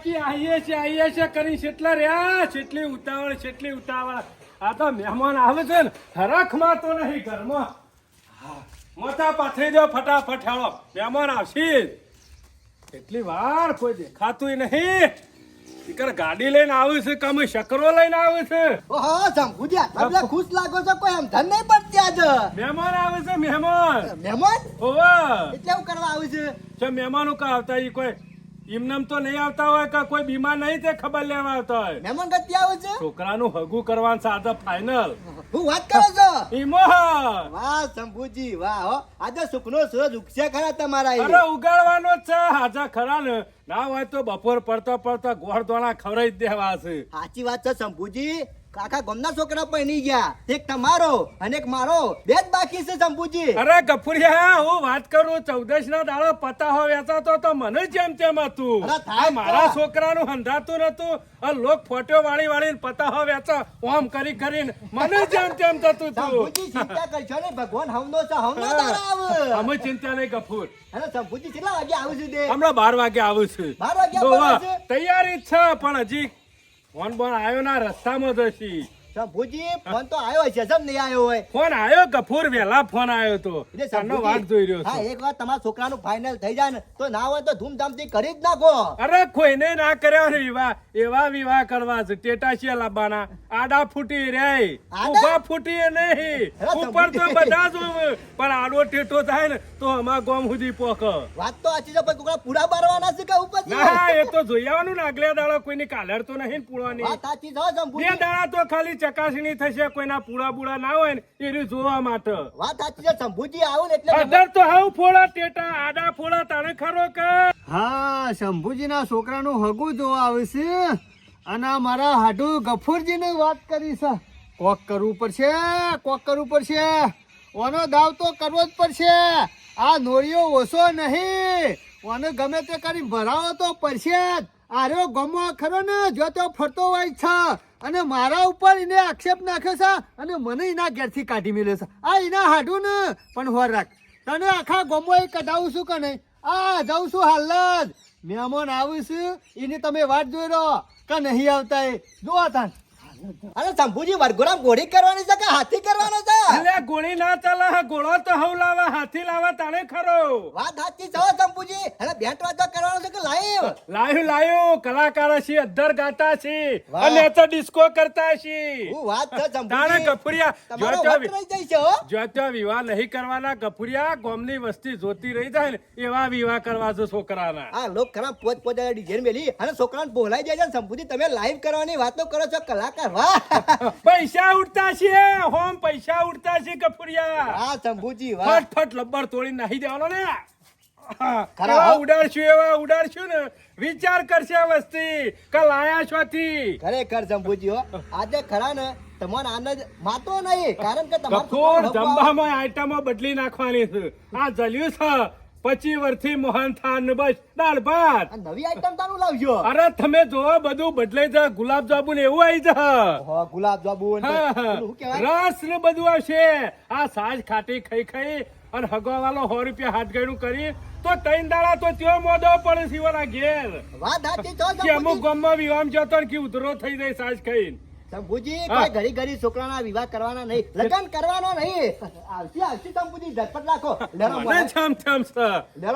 બાકી આઈએ છે કરી કેટલા રહ્યા કેટલી ઉતાવળ આ તો મહેમાન આવે છે ને હરખમાં તો નહીં ઘરમાં મોટા પાથરી દો ફટાફટ હેળો મહેમાન આવશે કેટલી વાર કોઈ દેખાતું નહીં ઈકર ગાડી લઈને આવે છે કે અમે શકરો લઈને આવે છે ઓહો શંભુજી તમે ખુશ લાગો છો કોઈ આમ ધન નહીં પડતી આજે મહેમાન આવે છે મહેમાન ઓવા એટલે એવું કરવા આવ્યું છે મહેમાનો કા આવતા ઈ કોઈ ઇમનામ તો નહીં આવતા હોય કે કોઈ બીમાર નહીં તે ખબર લેવા આવતા હોય મહેમાન કતી આવે છે છોકરાનું હગું કરવાનું સાદા ફાઇનલ હું વાત કરો છો ઈમો વાહ શંભુજી વાહ હો આજે સુખનો સૂરજ ઉગશે ખરા તમારા અરે ઉગાડવાનો જ છે હાજા ખરા ને ના હોય તો બપોર પડતા ગોળ દોણા ખવડાવી જ દેવા છે સાચી વાત છે શંભુજી કાકા ગમના છોકરા પૈણી ગયા એક તમારો અને એક મારો બે જ બાકી છે શંભુજી અરે ગફુરિયા હું વાત કરું 14 ના દાડો પતાહો વેચાતો તો મને જેમ તેમ હતું મારા છોકરાનું હંધાતું નતું આ લોક ફોટો વાળીને પતાહો વેચા ઓમ કરીને મને જેમ તેમ થતું હતું શંભુજી ચિંતા કરશો ને ભગવાન હમનો છે હમનો દાડા આવે અમે ચિંતા નહીં ગફુર અરે શંભુજી કેટલા વાગે આવું છું તે હમણાં 12 વાગે આવું છું 12 વાગે આવે છે તૈયારી છે પણ હજી ફોન આવ્યો ના રસ્તામાં જશી શંભુજી ફોન તો આવ્યો છે જમ નહીં આવ્યો હોય ફોન આવ્યો ગફુર વેલા ફોન આવ્યો તો તનો વાત જોઈ રહ્યો હા એક વાર તમારા છોકરાનું ફાઇનલ થઈ જાય ને તો ના હોય તો ધૂમધામથી કરી જ નાખો અરે કોઈને ના કર્યો ને એવા વિવાહ કરવા છે ટેટાશિયા લાવવાના આડા ફૂટી રે ઉભા ફૂટી નહીં ઉપર તો બધા જ પણ આડો ટેટો થાય ને તો અમાર ગામ સુધી પોક વાત તો આછી છે પણ કોકડા પૂરા બારવાના છે કે ઉપર ના એ તો જોઈ આવવાનું ને આગલે દાડો કોઈની કાલર તો નહીં પૂળવાની વાત આછી છે શંભુજી બે દાડા તો ખાલી ચકાસણી થશે કોઈના પૂળા બુડા ના હોય ને એ જોવા માટે વાત સાચી છે શંભુજી આવું ને એટલે અધર તો હાવ ફોડા ટેટા આડા ફોડા તાણે ખરો કે હા શંભુજી ના છોકરાનું હગું જોવા આવે છે અને મારા હાડુ ગફુરજી ને વાત કરી છે કોક કરવું પડશે ઓનો દાવ તો કરવો જ પડશે આ નોળિયો ઓછો નહીં ઓને ગમે તે કરી ભરાવો તો પડશે જ આર્યો ગમો ખરો ને જો તો ફરતો હોય છે અને મારા ઉપર એને આક્ષેપ નાખ્યો છે અને મને એના ઘેરથી કાઢી મેલ્યો છે આ એના હાડું ને પણ હોર રાખ તને આખા ગમો એ કઢાવું છું કે નહીં આ જાઉં છું હાલ જ મહેમાન આવું છું એની તમે વાટ જોઈ રહો કે નહીં આવતા એ જોવા તાન અરે શંભુજી વરઘોડા ઘોડી કરવાની છે કે હાથી કરવાનો છે અલે ગોળી ના ચાલે ગોળો તો હવ લાવા હાથી લાવા તાણે ખરો વાત સાચી છે શંભુજી અરે બેટ વાજો કરવાનો છે કે લાયું કલાકાર છે અધર ગાતા છે અને તો ડિસ્કો કરતા છે હું વાત છે શંભુજી તાણે ગફુરિયા તમારો વાત રહી જાય છે હો જો તો વિવાહ નહીં કરવાના ગફુરિયા ગામની વસ્તી જોતી રહી જાય ને એવા વિવાહ કરવા જો છોકરાના આ લોક ખરા પોત પોત ડિઝાઇન મેલી અને છોકરાને બોલાઈ જાય છે શંભુજી તમે લાઈવ કરવાની વાતો કરો છો કલાકાર પૈસા ઉડતા છે હોમ પૈસા ઉડતા છે ગફુરિયા હા શંભુજી વાહ ફટ લબ્બર તોડી નાખી દેવાનો ને એવા ઉડાડશું ને વિચાર કરશે વસ્તી કે લાયા છોથી ખરેખર શંભુજી હો આજે ખરા ને તમારે આનંદ માતો નહીં કારણ કે તમારે જમવામાં આઈટમો બદલી નાખવાની છે આ જલ્યું છે 25 વર્ષથી મોહન થાન બસ દાળ ભાત નવી આઈટમ તારું લાવજો અરે તમે જોવો બધું બદલાઈ જાય ગુલાબ જાંબુ ને એવું આવી જાય ગુલાબ જાંબુ રસ ને બધું આવશે આ સાજ ખાટી ખાઈ અને હગવા વાળો 100 રૂપિયા હાથ ગયડું કરી તો 3 દાડા તો ત્યો મોદો પડે શિવાના ઘેર વાત સાચી તો અમુક ગામમાં વિવામ જતો કે ઉધરો થઈ જાય સાજ ખાઈને શંભુજી કોઈ ઘડી છોકરાના વિવાહ કરવાના નહીં લગ્ન કરવાનો નહીં આવશે શંભુજી ઝટપટ રાખો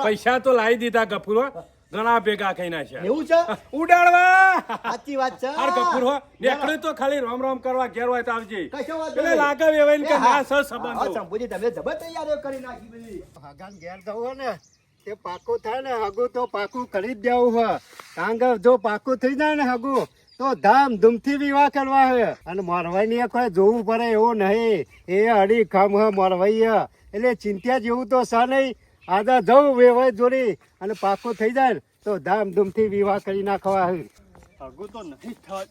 પૈસા તો લાવી દીધા ગફુરો ઘણા ભેગા ખાઈ નાખ્યા એવું છે ઉડાડવા સાચી વાત છે અરે ગફુરો નીકળી તો ખાલી રોમ કરવા ઘેર હોય તો આવજે કશો વાત એટલે લાગે વેવાઈને કે ના સર સંબંધો શંભુજી તમે જબર તૈયારીઓ કરી નાખી બધી હગાન ઘેર જવું ને તે પાકું થાય ને હગું તો પાકું કરી જ દેવું હોય કારણ કે જો પાકું થઈ જાય ને હગું તો ધામધૂમથી વિવાહ કરવા હે અને મોરવાઈ કોઈ જોવું પડે એવું નહીં એ અડી ખમ હ મોરવાઈ એટલે ચિંતા જેવું તો છે નહીં આજે જવું વેવાય જોડી અને પાકું થઈ જાય ને તો ધામધૂમથી વિવાહ કરી નાખવા હે હગું તો નહીં થાય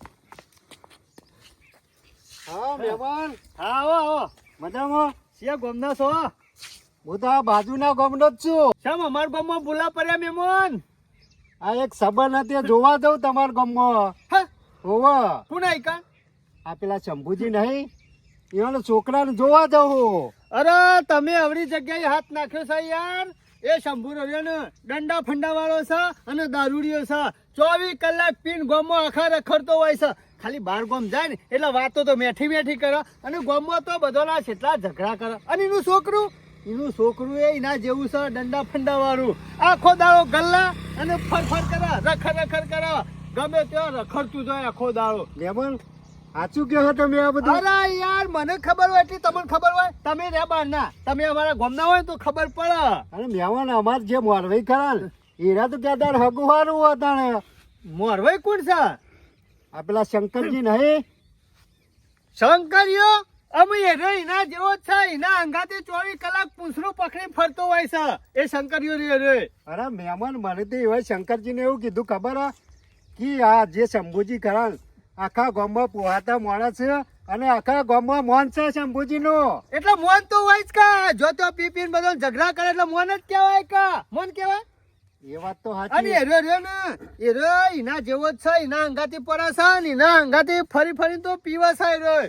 હા મહેમાન હા આવો મજામાં છે ગમના છો હું તો આ બાજુના ગામનો જ છું કેમ અમારા ગામમાં બોલા પડ્યા મહેમાન આ એક સંબંધ હતી જોવા દઉં તમારા ગામમાં હોવા કોણ આઈકા આ પેલા શંભુજી નહીં એનો છોકરાને જોવા દઉં અરે તમે આવડી જગ્યાએ હાથ નાખ્યો છે યાર એ શંભુરો રહ્યો ને દંડા ફંડા વાળો છે અને દારૂડિયો છે. 24 કલાક પીન ગોમમાં આખા રખડતો હોય છે. ખાલી બાર ગોમ જાય ને એટલે વાતો તો મેઠી મેઠી કરે અને ગોમમાં તો બધોના કેટલા ઝઘડા કરે. અને એનું છોકરું એ એના જેવું છે દંડા ફંડા વાળું. આખો દાડો ગલ્લા અને ફરફર કરે, રખડ કરે, ગમે ત્યાં રખડતું જાય આખો દાડો. લેમન સાચું કહો તમે આ બધું? અરે યાર મને ખબર હોય એટલી તમને ખબર હોય. તમે રે બહારના, તમે અમારા ગામના હોય તો ખબર પડે. અરે મહેમાન અમાર જે મોરવાઈ ખરા ને એરા તો ક્યાં હગું હારું હતા ને. મોરવાઈ કોણ છે? આ પેલા શંકરજી નહીં? શંકરિયો અમે એના જેવો જ છે. એના અંગાતે 24 કલાક પૂંછડું પકડી ફરતો હોય છે એ શંકરિયો રે. અરે મહેમાન મને તો એવા શંકરજીને એવું કીધું ખબર હે કે આ જે શંભુજી ખરા ને, આખા ગામમાં પોહાતા માણસ છે અને આખા ગામમાં મોન છે શંભુજીનો. એટલે મોન તો હોય જ કા. જો તો પી પીને બધો ઝઘડા કરે એટલે મોન જ કહેવાય કા. મોન કહેવાય. એ વાત તો અને સાચી. એરો ને એના જેવો જ છે. એના અંગાથી પડે છે ને એના અંગાથી ફરી તો પીવા છે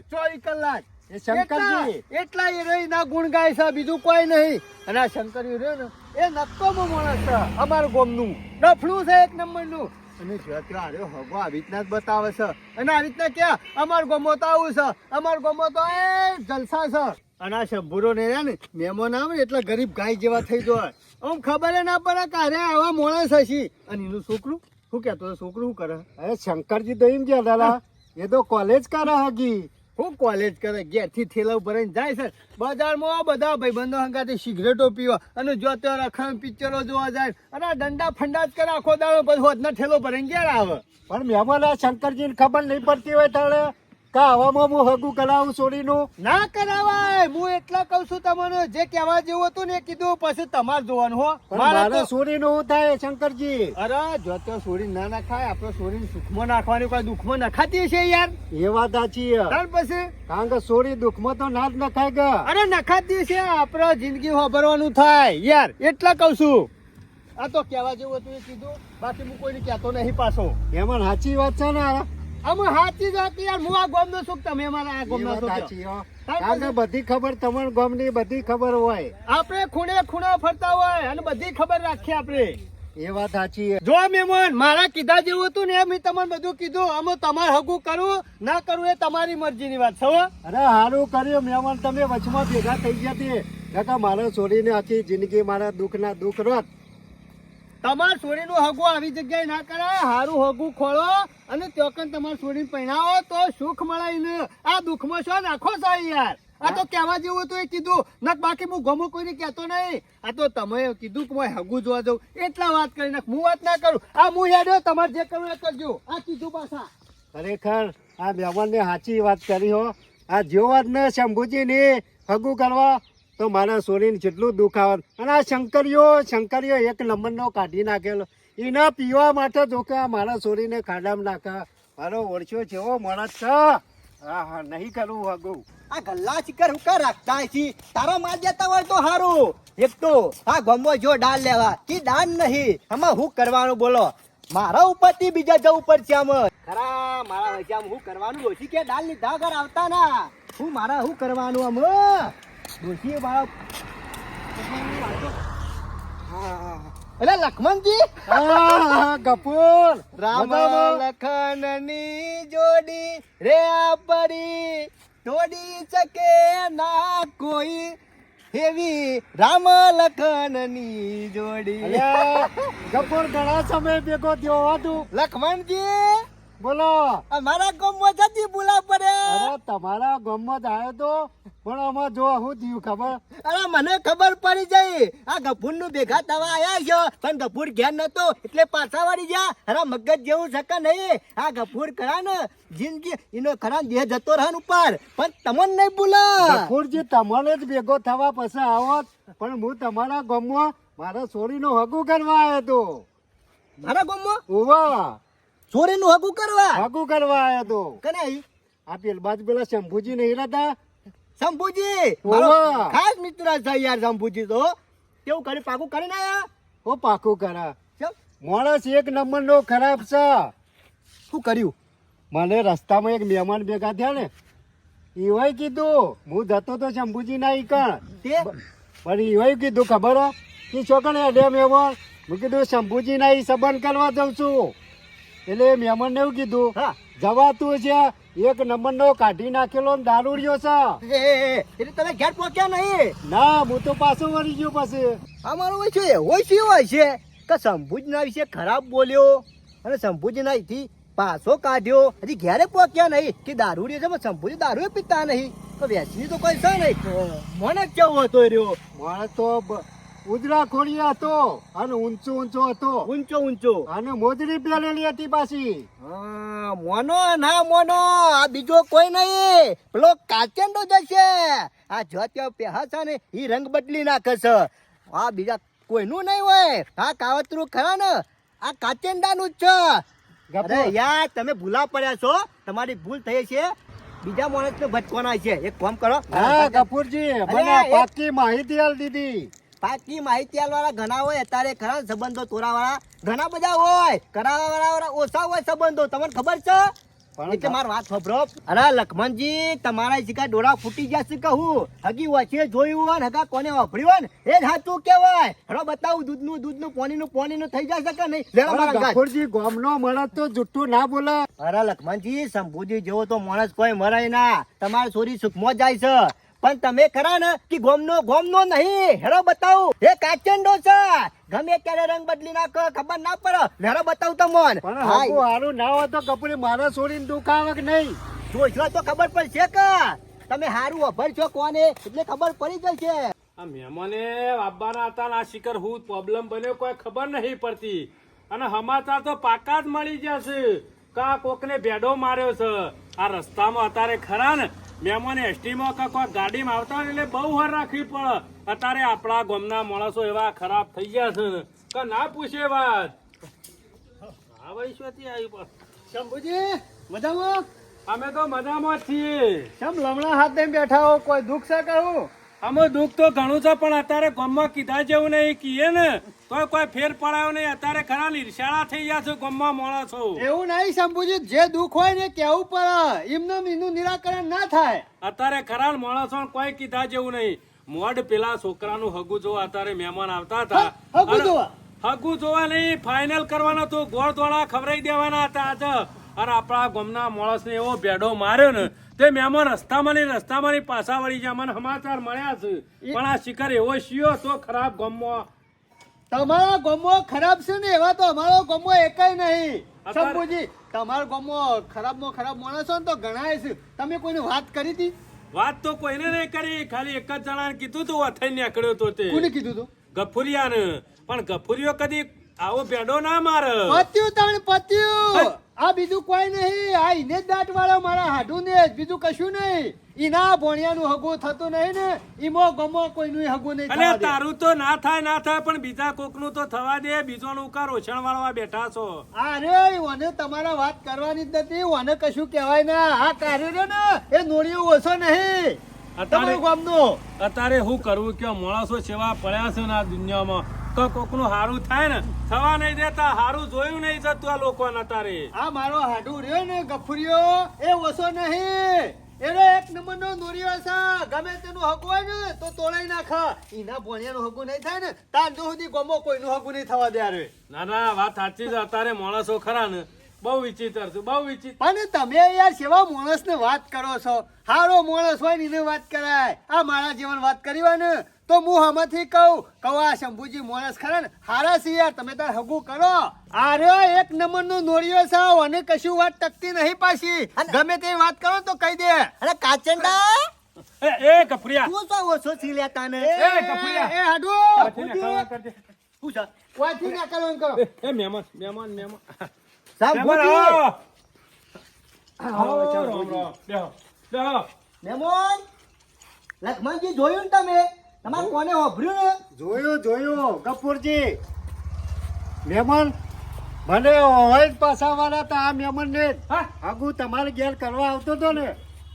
24 કલાક. એ શંકરજી એટલા એના ગુણ ગાય છે, બીજું કોઈ નહીં. અને આ શંકરી રહ્યો ને એ નક્કોમો માણસ છે. અમારું ગામનું ડફલું છે એક નંબરનું. અને હગો આવી રીતના જ બતાવે છે. અને આવી રીતના ક્યાં અમારું ગામમાં તો આવું છે, અમારું ગામમાં તો એ જલસા છે. અને આ શંભુરો ને રહ્યા ને મહેમાન આવે ને એટલે ગરીબ ગાય જેવા થઈ જાય. આમ ખબર ના પડે કે અરે આવા માણસ હશે. અને એનું છોકરું શું કહેતો? છોકરું શું કરે? અરે શંકરજી તો એમ કહેતા હતા એ તો કોલેજ કરે હગી. હું કોલેજ કરે ઘેરથી થેલા ભરાઈને જાય છે. બજારમાં બધા ભાઈબંધો હંગાથી સિગરેટો પીવા અને જો તો રખડ પિક્ચરો જોવા જાય અને આ દંડા ફંડા જ કરે આખો દાડો. પછી હોદના ઠેલો ભરાઈને ઘેર આવે. પણ મહેમાન આ શંકરજીને ખબર નહીં પડતી હોય તારે કા હવામાં હું હગું કરાવું છોડીનું? ના કરાવાય. હું એટલા કઉ છું તમને, જે કહેવા જેવું હતું ને એ કીધું. પછી તમારે જોવાનું હો. પણ મારે મારે તો છોડીનું શું થાય શંકરજી? અરે જો તો સોરી ના નાખાય. આપણે સોરી સુખમાં નાખવાની કોઈ દુઃખમાં નખાતી છે યાર. એ વાત સાચી છે. ત્યાર પછી કારણ કે છોડી દુઃખમાં તો ના જ નખાય કે. અરે નખાતી છે. આપણે જિંદગી વાપરવાનું થાય યાર. એટલા કઉ છું. આ તો કહેવા જેવું હતું એ કીધું. બાકી હું કોઈને કહેતો નહીં પાછો. એમાં સાચી વાત છે ને? અમે હાચી જ હતી યાર. હું આ ગામનો છું, તમે અમારા આ એ ગામના વાત છો. સાચી હો. કારણ કે બધી ખબર તમારા ગામની બધી ખબર હોય. આપણે ખૂણે ખૂણા ફરતા હોય અને બધી ખબર રાખીએ આપણે. એ વાત સાચી છે. જો મહેમાન મારા કીધા જેવું હતું ને એમ તમને બધું કીધું. અમે તમારે હગું કરવું ના કરવું એ તમારી મરજીની વાત છે હો. અરે સારું કર્યું મહેમાન તમે વચમાં ભેગા થઈ ગયા તે. કાકા મારે છોડીને આખી જિંદગી મારા દુઃખના દુઃખ રોત. તમાર છોડીનું હગું આવી જગ્યાએ ના કરાય. હારું હગું ખોળો અને ચોકન તમારે છોડીને પહેણાવો તો સુખ મળે ને. આ દુઃખમાં શું નાખો છો યાર? આ તો કહેવા જેવું હતું એ કીધું. ના બાકી હું ગમો કોઈને કહેતો નહીં. આ તો તમે કીધું કે હું હગું જોવા જઉં એટલા વાત કરી નાખ. હું વાત ના કરું. આ હું યાદ તમારે જે કરવું એ કરજો. આ કીધું પાછા. ખરેખર આ મહેમાનને સાચી વાત કરી હો. આ જો વાત ને શંભુજીને હગું કરવા તો મારા છોડીને જેટલું દુઃખ આવે. અને આ શંકરીઓ એક નંબરનો કાઢી નાખેલો. એના પીવા માટે જોકે મારા છોડીને ખાડામાં નાખે. મારો ઓળખ્યો જેવો માણસ છે. હા હા નહીં કરવું હગું. આ ગલ્લા ચિકર હુકા રાખતા છે. તારો માર દેતા હોય તો હારું. એક તો આ ગમો જો ડાલ લેવા કે દાન નહીં. આમાં હું કરવાનું બોલો? મારા ઉપરથી બીજા જવું પડશે આમ. ખરા મારા વજામ હું કરવાનું? ઓછી કે ડાલ લીધા ઘર આવતા ના. હું મારા હું કરવાનું આમ? ડોશી મારા એટલે લક્ષ્મણજી હા કપૂર રામ લખનની જોડી રે પડી તોડી શકે ના કોઈ એવી રામ લખનની જોડી. કપૂર ઘણા સમય ભેગો થયો હતું. લક્ષ્મણજી બોલો. અમારા ગામમાં જતી બોલા પડે. અરે તમારા ગામમાં જ આવ્યો તો પણ આમાં જો શું થયું ખબર? અરે મને ખબર પડી જાય. આ ગફૂર નું ભેગા થવા આયા છો પણ ગફૂર ઘેર નતો એટલે પાછા વાળી જા. અરે મગજ જેવું શકે નહીં. આ ગફૂર ખરા ને જિંદગી એનો ખરા દેહ જતો રહે ઉપર પણ તમને નહીં બોલા. ગફુરજી તમારે જ ભેગો થવા પછી આવત પણ હું તમારા ગામમાં મારા છોરીનું હગું કરવા આવ્યો હતો. મારા ગામમાં ઓવા છોરીનું હગું કરવા હગું કરવા આવ્યો હતો. કને આ બાજુ પેલા શંભુજી નહીં હતા? શંભુજી ઓવા. મારો ખાસ મિત્ર છે યાર. શંભુજી તો કેવું કરી પાકું કરીને આયા? ઓ પાકું કરા. કેમ? માણસ એક નંબર નો ખરાબ છે. શું કર્યું? મને રસ્તામાં એક મહેમાન ભેગા થયા ને એવાય કીધું હું જતો તો શંભુજી ના ઈકણ તે પણ એવાય કીધું ખબર હો કે છોકરા અડે મહેમાન મેં કીધું શંભુજીના ઈ સંબંધ કરવા જાઉં છું એટલે મહેમાનને એવું કીધું હા જવાતું છે એક નંબરનો કાઢી નાખેલો ને દારૂડિયો છે એટલે તમે ઘેર પહોંચ્યા નહીં ના હું તો પાછો વળી ગયો પછી અમારું હોય છે હોય શું હોય છે કે શંભુજીના વિશે ખરાબ બોલ્યો અને શંભુજીના અહીંથી પાછો કાઢ્યો હજી ઘેરે પહોંચ્યા નહીં કે દારૂડિયો છે પણ શંભુજી દારૂ પીતા નહીં તો વેચની તો કોઈ છે નહીં મને જ કેવો હતો એ રહ્યો મારે તો ઉજળા ખોડી હતો અને ઊંચો હતો ઊંચો અને મોજરી પહેરેલી હતી પાછી હા મોનો ના મોનો આ બીજો કોઈ નહીં પેલો કાચેન્ડો જશે આ જો ત્યાં પહેા છે ને એ રંગ બદલી નાખે છે આ બીજા કોઈનું નહીં હોય આ કાવતરું ખરા ને આ કાચેન્ડાનું જ છે અરે યાર તમે ભૂલા પડ્યા છો તમારી ભૂલ થઈ છે બીજા માણસને ભટકવાના છે એક કામ કરો હા કપૂરજી મને અરે, પાકી માહિતી આલી દીધી પાકી માહિતી વાળા ઘણા હોય અત્યારે ખરા સંબંધો તોરા વાળા ઘણા બધા હોય કરાવા વાળા ઓછા હોય સંબંધો તમને ખબર છે પણ એટલે મારી વાત સાંભળો અરે લખમણજી તમારા શિકાર ડોળા ફૂટી ગયા છે કહું હગી વચ્ચે જોયું હોય ને હગા કોને વાપર્યું હોય ને એ જ સાચું કહેવાય હેડો બતાવું દૂધનું પાણીનું થઈ જશે કે નહીં લેવા મારા ગાય. કપૂરજી ગામનો માણસ તો જુઠ્ઠું ના બોલે અરે લખમણજી શંભુજી જેવો તો માણસ કોઈ મરાય ના તમારી છોરી સુખમાં જાય છે પણ તમે ખરા ને કે ગોમનો નહીં હેડો બતાવું એ કાચંડો છે ગમે ત્યારે રંગ બદલી નાખો ખબર ના પડે હેડો બતાવું તમને પણ હગું હારું ના હોય તો કપૂરી મારા છોડીને દુખાવે કે નહીં જોઈશો તો ખબર પડશે કે તમે હારું અભર છો કોને એટલે ખબર પડી ગઈ છે આ મહેમાને આવવાના હતા ને આ શિખર હું પ્રોબ્લેમ બન્યો કોઈ ખબર નહીં પડતી અને સમાચાર તો પાકા જ મળી જશે કા કોકને ભેડો માર્યો છે આ રસ્તામાં અત્યારે ખરા ને મહેમાન એસટીમાં કે કોઈ ગાડીમાં આવતા હોય એટલે બહુ વાર રાખવી પડે અત્યારે આપણા ગામના માણસો એવા ખરાબ થઈ ગયા છે ને કે ના પૂછે વાત હા ભાઈ શું આવી પણ શંભુજી મજામાં અમે તો મજામાં જ છીએ કેમ લમણા હાથ લઈને બેઠા હો કોઈ દુઃખ છે કહું અમે દુઃખ તો ઘણું છે પણ અત્યારે ગામમાં કીધા જેવું નહીં કીએ ને તો કોઈ ફેર પડાયો નહીં અત્યારે ખરા નિર્શાળા થઈ ગયા છે ગામમાં માણસો એવું નહીં શંભુજી જે દુઃખ હોય ને કેવું પડે એનું નિરાકરણ ના થાય અત્યારે ખરા માણસો કોઈ કીધા જેવું નહીં મોડ પેલા છોકરાનું હગું જોવા અત્યારે મહેમાન આવતા હતા હગું જોવા? હગું જોવા નહીં ફાઇનલ કરવાનો તો ગોળ ધોળા ખવડાવી દેવાના હતા આજે અને આપણા ગામના માણસને એવો ભેડો માર્યો ને તે મહેમાન રસ્તામાં પાછા વળી ગયા મને સમાચાર મળ્યા છે પણ આ શિખર એવો શિયો તો ખરાબ ગામમાં તમારા ગોમો ખરાબ છે ને એવા તો અમારો ગોમો એકાય નહીં શંભુજી તમારા ગોમો ખરાબમાં ખરાબ માણસો ને તો ગણાય છે તમે કોઈને વાત કરી હતી વાત તો કોઈને નહીં કરી ખાલી એક જ જણાને કીધું તું અથઈ નીકળ્યો તો તે કોને કીધું તું ગફુરિયાને પણ ગફુરિયો કદી આવો ભેડો ના મારે પત્યું તમને પત્યું આ બીજું કોઈ નહીં આ ઇને જ દાંત વાળો મારા હાડું ને જ બીજું કશું નહીં ઈના ભોણિયાનું હગું થતું નહીં ને ઈમો ગમો કોઈનું હગું નહીં અને થવા દે. તારું તો ના થાય પણ બીજા કોકનું તો થવા દે બીજોનું ઉકાર ઓછણ વાળવા બેઠા છો અરે ઓને તમારા વાત કરવાની જ નથી ઓને કશું કહેવાય ના આ કાર્ય રહ્યો ને એ નોળિયો ઓછો નહીં તમારું ગામનું અત્યારે હું કરવું કે માણસો સેવા પડ્યા છે ને આ દુનિયામાં તો કોકનું હારું થાય ને થવા નહીં દેતા હારું જોયું નહીં જતું આ લોકોને અત્યારે આ મારો હાડું રહ્યો ને ગફુરિયો એ ઓછો નહીં એનો એક નંબરનો નોરિયો છે ગમે તેનું હગું હોય ને તો તોડાઈ નાખે ઈના ભોણિયાનું હગું નહીં થાય ને તાર સુધી ગમો કોઈનું હગું નહીં થવા દે અરે ના ના વાત સાચી છે અત્યારે માણસો ખરા ને બહુ વિચિત્ર છે બહુ વિચિત્ર પણ તમે યાર સેવા માણસને વાત કરો છો હારો માણસ હોય ને એને વાત કરાય આ મારા જીવન વાત કરી હોય ને તો હું હમણાંથી કહું આ શંભુજી માણસ ખરા ને હારા છે યાર તમે તાર હગું કરો અરે એક નંબરનો નોળિયો છે અને કશું વાત ટકતી નહીં પાછી ગમે તે વાત કરો તો કહી દે અરે કાચંડા એ ગફુરિયા તું તો ઓછો થી લેતા ને એ કપૂરિયા. એ હાડુ કાઠી નાખવા કરજે. શું છે વાથી ના કરવાનું કરો એ મહેમાન શંભુજી આવો, રામ, રામ. બેહો. મેમોન લખમણજી જોયું ને તમે તમારે કોને હોભર્યું ને જોયું કપૂરજી મહેમાન મને હોય જ પાછા વાળા હતા આ મહેમાન ને હા? આગુ તમારે ઘેર કરવા આવતો હતો ને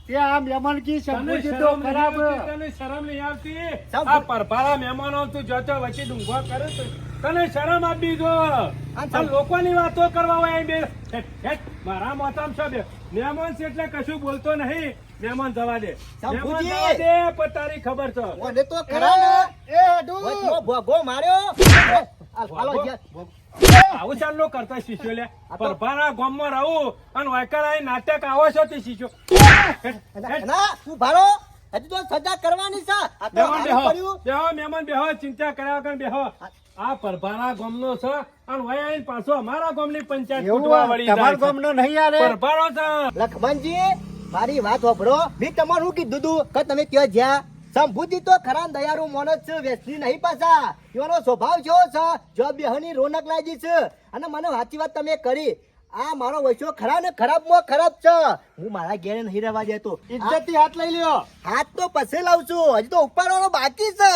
તે આ મહેમાન કી તને શંભુજી તો શરમ નહીં ખરાબ આવતી, તને શરમ નહીં આવતી શમ- આ પરભારા મહેમાનો તું જતો વચ્ચે ડુંગવા કરે છે તને શરમ આપી જો આ લોકોની વાતો કરવા હોય અહીં બે હેટ, હેટ, મારા મોતામ છે બે મહેમાન છે એટલે કશું બોલતો નહીં મહેમાન જવા દે શંભુજી. મહેમાન જવા દે પણ તારી ખબર છે મને તો ખરા ને એ હાડુ વચમાં ભોગો માર્યો હાલો ઘેર. આવું ચાલો કરતા શીશો લે પરભારા ગામમાં રહું અને વાયકર નાટક આવો છો તે શીશો ના તું ભારો હજી તો સજા કરવાની છે આ તો મહેમાન હારું બેહો કર્યું. બેહો મહેમાન બેહો ચિંતા કર્યા વગર બેહો આ પરભારા ગામનો છે અને વય આઈને પાછો અમારા ગામની પંચાયત ફૂટવા એવું વળી તમારા જાય છે. ગામનો નહીં યાર એ? પરભારો છે લખમણજી મારી વાત સાંભળો મેં તમારું શું કીધું તું કે તમે ત્યાં જ્યાં શંભુજી તો ખરા દયાળુ માણસ છે વ્યસની નહીં પાછા એનો સ્વભાવ કેવો છે જો બેહની રોનક લાગી છે અને મને સાચી વાત તમે કરી આ મારો વૈસો ખરા ને ખરાબમાં ખરાબ છે હું મારા ઘેરે નહીં રહેવા દેતો ઇજ્જતથી હાથ લઈ લ્યો. હાથ તો પછી લાવું છું હજી તો ઉપાડવાનો બાકી છે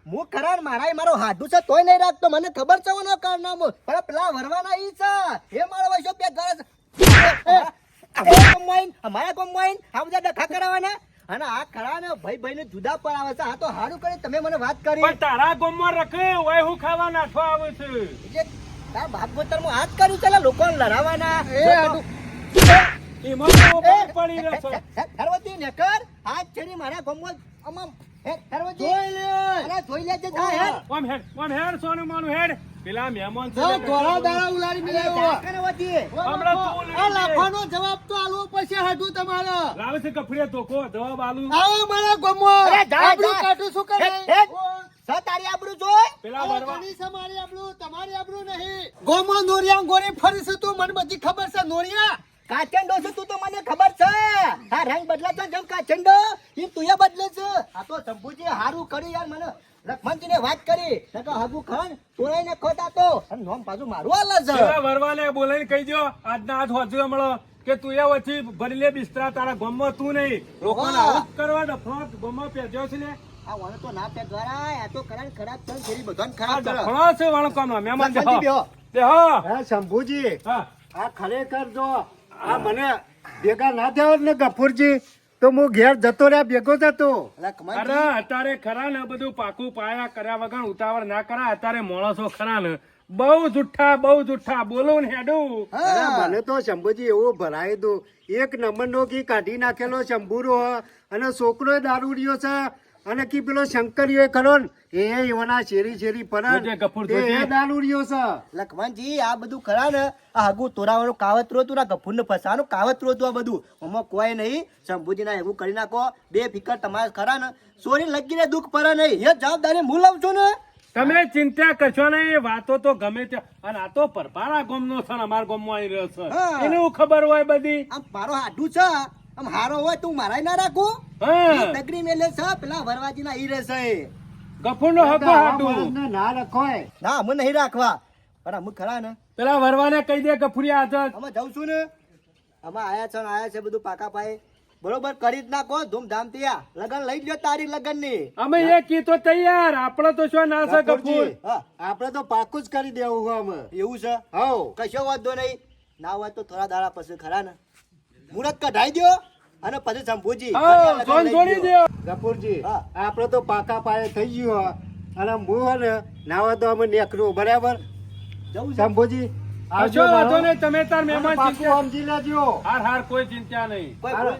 હું ખરા ને મારો હાડું છે તોય નહીં રાખતો મને ખબર છે એનો કારનામું પણ પેલા વરવાના ઈ છે એ મારો વૈસો બે ઘરે અમારા કોમ્બાઈન આ બધા ડખા કરાવવાના અને આ ખરા ને ભાઈ ને જુદા પર આવે છે આ તો સારું કરી તમે મને વાત કરી પણ તારા ગામમાં રખે વય હું ખાવા નાખવા આવે છે જે તારા બાપ ગોતરમાં હાથ કર્યું છે લોકોને લડાવવાના એ હાડુ. એમાં તો બહાર પડી રહ્યો છે ધરવતી નેકર હાથ છેડી મારા ગામમાં આમાં ધરવતી જોઈ લે. અરે જોઈ લેજે જા હેડ ઓમ હેડ સોનું માનું હેડ પેલા મહેમાન છે જો ને ધોળા દાડા ઉલાડી મિલાવ્યો. ધરવતી હમણાં તું લઈ આ લે. લાફાનો જવાબ તો આલવો પડશે હાડુ તમારે. લાવે છે કફડીએ ધોકો જવાબ આલુ આવો મારા ગામમાં. અરે જા, આબરૂ જા. કાઢું શું કરે? હેડ, હેડ. સ તારી આબરૂ જોઈ પેલા અરે વરવા ઘણી છે મારી આબરૂ, તમારી આબરૂ નહીં. ગામમાં નોરિયા ગોરી ફરી છે તું, મને બધી ખબર છે નોરિયા. કાચંડો છે તું તો મને ખબર છે આ રંગ બદલાતો જેમ કાચંડો એમ તું એ બદલે છે આ તો શંભુજી હારું કર્યું યાર મને લખમણજી ને વાત કરી નકર હગુ ખાન તોય ને ખોટા તો અને નોમ પાછું મારું હાલ છે પેલા વરવાને બોલાઈને કહી દો આજના આજ હોજુ મળો કે તું એ વચ્ચે ભરી લે બિસ્તરા તારા ગામમાં તું નહીં લોકોને આવું જ કરવા ડફણો ગામમાં પેજ્યો છે ને આ વાળો તો ના પે દ્વારા આ તો કરાન ખરાબ છે ફેરી બધાને આ ખરાબ કરે ડફણો છે વાળકામાં મહેમાન લખમણજી બેહો બેહો. બેહો હા શંભુજી હા આ ખરેખર જો આ મને ભેગા ના થયા ને ગફુરજી તો હું ઘેર જતો રહ્યા ભેગો જતો. લખમણજી અરે અત્યારે ખરા ને બધું પાકું પાયા કર્યા વગર ઉતાવળ ના કરા અત્યારે માણસો ખરા ને બહુ જુઠ્ઠા બોલું ને હેડું અરે મને તો શંભુજી એવું ભરાય દઉં એક નંબરનો કી કાઢી નાખેલો શંભુરો અને છોકરો દારૂડિયો છે અને કી પેલો શંકરીઓ ખરો ને એ એવાના શેરી જોજે પર ગફુર, એ જોજે. દારૂડિયો છે. લખમણજી આ બધું ખરા ને આ હગુ તોરાવાનું કાવતરું હતું ને ગફુર ને ફસાવાનું કાવતરું હતું આ બધું આમાં કોઈ નહીં શંભુજી ના એવું કરી નાખો બે ફિકર તમારે ખરા ને સોરી લગીને દુઃખ પડે નહીં એ જવાબદારી હું લઉં છું ને તમે ચિંતા કરશો નહીં વાતો તો ગમે ત્યાં અને આ તો પરભારા ગામનો છે ને અમારા ગામમાં આવી રહ્યો છે હા. એને શું ખબર હોય બધી આમ મારો હાડું છે આમ હારો હોય તું મારા ના રાખું હા નગરી મેલે છે પેલા વરવાજી ના ઈ રહેશે ગફુરનો હકો હાટું માણસને ના રખોય. ના અમે નહીં રાખવા પણ અમે ખરા ને પેલા વરવાને કહી દે ગફુરિયા હાજર અમે જઉં છું ને અમે આયા છે બધું પાકા પાયે બરોબર કરી જ નાખો ધૂમધામ થી આ લગન લઈ લ્યો તારીખ લગન ની અમે એ કીધો તૈયાર આપડે તો શું ના છે ગફુર ગફુરજી, હા આપણે તો પાકું જ કરી દેવું છે અમે. એવું છે હઉ કશો વાંધો નહીં ના હોય તો થોડા દાડા પછી ખરા ને મુહૂર્ત કઢાઈ દ્યો અને પછી શંભુજી હા જોન જોડી દો ગફુરજી હા. આપણે તો પાકા પાયે થઈ ગયું હો. અને હું હે ને ના હોય તો અમે નેકરું બરાબર જવું છે કશો શંભુજી વાંધો નહીં તમે તાર મહેમાન પાકું ચિંતા સમજી લેજો. હાર કોઈ ચિંતા નહીં કોઈ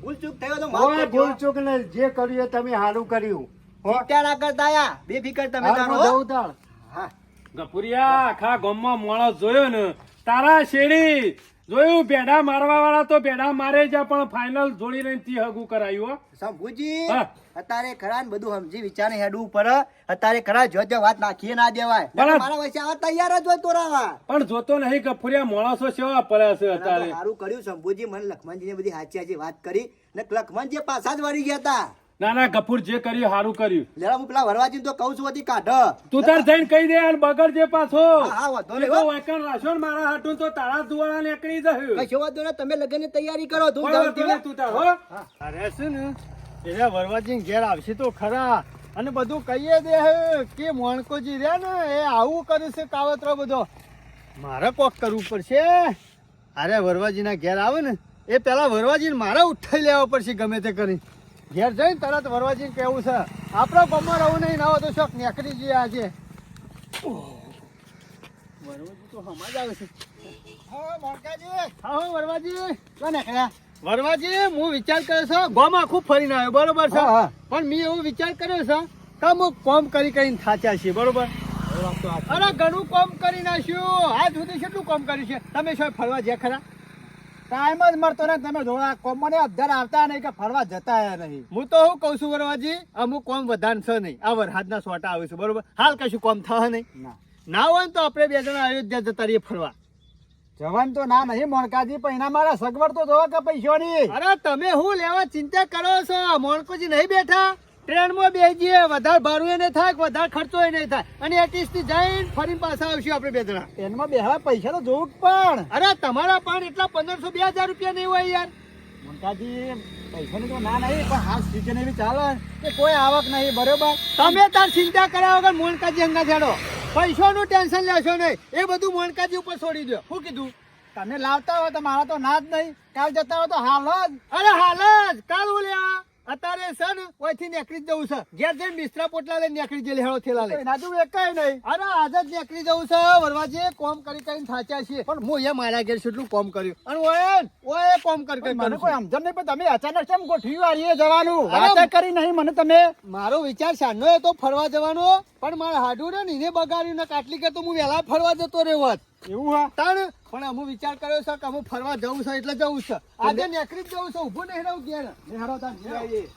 ભૂલ ચૂક થયો તો કોઈ માફ ભૂલ કરજો ચૂક નહીં જે કર્યું એ તમે સારું કર્યું હો. ચિંતા ના કરતા આયા બે ફિકર તમે હાલ કરો હું જઉં તાણ. હા ગફુરિયા આખા ગામમાં માણસ જોયો ને તારા શેરી જોયું ભેડા મારવા વાળા તો ભેડા મારે છે પણ ફાઇનલ જોડી રહીને થી હગું કરાયું હો. શંભુજી હા. અત્યારે ખરા ને બધું સમજી વિચારે હેડવું પડે અત્યારે ખરા જો વાત નાખીએ ના દેવાય બરાબર. નકર મારા વચ્ચે આવા તૈયાર જ હોય તોરાવા પણ જોતો નહીં ગફુરિયા માણસો સેવા પડ્યા છે અત્યારે સારું કર્યું શંભુજી મને લખમણજી ને બધી હાચી વાત કરી ને લખમણજી પાછા જ વળી ગયા હતા ના ના ગફુર જે કર્યું સારું કર્યું લેલા હું પેલા વરવાજી તો કહું છું હતી કાઢ તું તાર જઈને કહી દે અને બગડ જે પાછો હા, વાંધો એ નહીં, તો હો. વાયકણ રાખ્યો ને મારા હાટું તો તારા દુવાળા નીકળી જશે કશો વાંધો નહીં, તમે લગ્ન ની તૈયારી કરો તું કોઈ વાંધો નહીં, તું તાર હો અરે છે ને એને વરવાજી ઘેર આવશે તો ખરા અને બધું કહીએ દે હે કે મોણકોજી રહ્યા ને એ આવું કરે છે કાવતરો બધો મારે કોક કરવું પડશે અરે વરવાજીના ઘેર આવે ને એ પેલા વરવાજીને મારે ઉઠાઈ લેવા પડશે ગમે તે કરી ઘેર જઈને તરત વરવાજીને કહેવું છે આપણો ગમમાં રહું નહીં ના હોય તો શોખ નેકરી જઈએ આજે વરવાજી તો હમણાં જ આવે છે હા મોણકાજી હા વરવાજી કોણ નેકળ્યા વરવાજી હું વિચાર કર્યો છે ગોમ આખું ફરીને આવ્યો બરોબર છે હા, હા. પણ મેં એવો વિચાર કર્યો છે તો અમુક કોમ કરીને થાચ્યા છીએ બરોબર. અરે ઘણું કોમ કરી નાખ્યું, આજ સુધી કેટલું કોમ કર્યું છે. તમે શું ફરવા જ્યાં ખરા? ટાઈમ જ મળતો ને તમે જોડા કોમને અધર આવતા નહીં કે ફરવા જતા નહીં. હું તો શું કઉ છું વરવાજી, અમુક કોમ વધારે છે નહીં. આ વરસાદના સોટા આવે છે બરોબર, હાલ કશું કોમ થશે નહીં. ના હોય ને તો આપણે બે જણા અયોધ્યા જતા રહીએ ફરવા. જવાન તો ના નહીં મોણકાજી, પણ એના મારા સગવડ તો જોવા કે પૈસાની. અરે તમે શું લેવા ચિંતા કરો છો? મોણકોજી નહીં બેઠા, ટ્રેનમાં બેસીએ, વધારે ભાડું નહીં થાય, વધારે ખર્ચો નહીં થાય, અને એટીસ થી જઈને ફરીને પાછા આવશું આપણે બે જણા. ટ્રેનમાં બેહવા પૈસા તો જોવું જ પણ. અરે તમારા પણ એટલા 1500-2000 રૂપિયા નહીં હોય યાર. મોણકાજી પૈસાની તો ના નહીં, પણ હાલ સિઝન એવી ચાલે કે કોઈ આવક નહીં બરોબર. તમે તાર ચિંતા કર્યા વગર મોણકાજી અંગા છેડો, પૈસાનું ટેન્શન લેશો નહીં, એ બધું મોણકાજી ઉપર છોડી દો. શું કીધું? તમે લાવતા હોય તો મારા તો ના જ નહીં, કાલ જતા હોય તો હાલ જ. અરે હાલ જ કાલ હું લેવા અત્યારે છે ને ઓયથી નીકળી જ જવું છે. ઘેર જઈને બિસ્તરા પોટલા લઈને નીકળી જઈએ, હેળો થેલા લઈ. એના જેવું એકાય નહીં. અરે આજે જ નીકળી જવું છે વરવાજી, કોમ કરીને થાચ્યા છીએ. પણ હું એ મારા ઘેર કેટલું કોમ કર્યું, અને ઓય કોમ કરી મને કોઈ કરું. સમજણ નહીં, પણ તમે અચાનક કેમ ગોઠવી વાળીએ જવાનું? અરે વાત કરી નહીં મને તમે. મારો વિચાર સાંજનો હતો ફરવા જવાનો, પણ મારા હાડું ને એને બગાડ્યું ને કાટલી કે તો હું વહેલા ફરવા જતો રહ્યો હોત. એવું હા? તાણ પણ અમુ વિચાર કર્યો છે કે અમુ ફરવા જવું છે એટલે જવું છે. આજે નીકળી જ જવું છે, ઊભું નહીં રહું ઘેર. હારો તાન જઈએ.